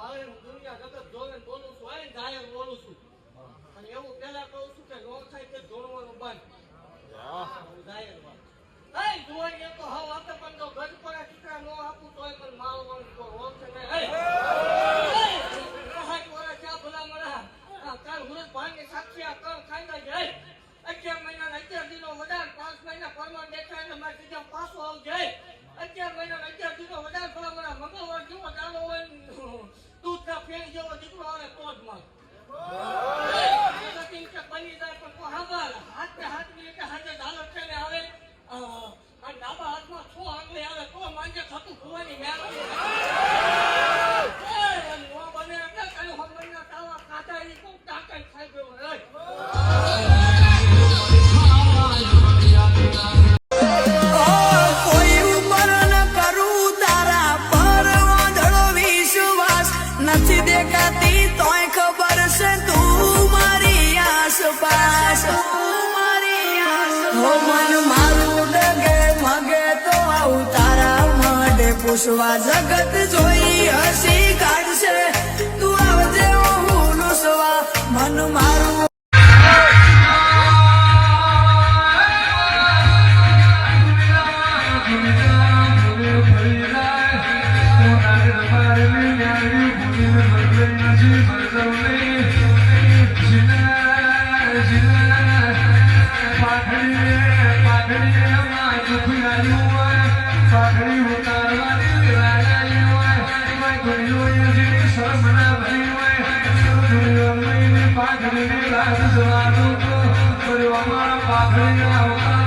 હવે હું દુનિયા જગત જોવે બોલું છું હોય ને જાહેર બોલું છું અને એવું પેલા કહું છું કે નો થાય તે જોડવાનું બંધ જાહેર વાત જુવાની એમ તો હાવ આપે પણ જો ગજ પડા ચીકરા નો આપું તોય પણ મારો વંશ તો રોગ છે ને ચા ભલા મરા કાલ હુરત ભાંગે સાક્ષી આ કર ખાઈ જાય 11 મહિના 11 દિનો વધારે 5 મહિના પરમાન દેખાય એટલે મારે સીધા પાછો આવ જાય 11 મહિના 11 દિનો વધારે ભલા મરા મંગળવાર જેવો ચાલો હોય દૂધ ના ફેર જેવો દીકરો આવે તો જ માર બની જાય પણ કોઈ હાંભળ હાથ મિનિટે હાથે ઝાલર છે ને આવે આ ડાબા હાથમાં છો આંગળી આવે તો માંગે થતું ભુવાની મેળવી નો બને એટલે કઈ હમણાં તાવા કાઢા એ કોક ટાંકાઈ ખાઈ ગયો કોઈ ઉપર ન કરું તારા પર વાંધળો વિશ્વાસ નથી દેખાતી તોય ખબર છે તું મારી આસપાસ હો મન મારું ડગે મગે તો આવું તારા માટે પૂછવા જગત જોઈ હસી કાઢશે તું આવજે હું લુસવા મન મારું પાઘડી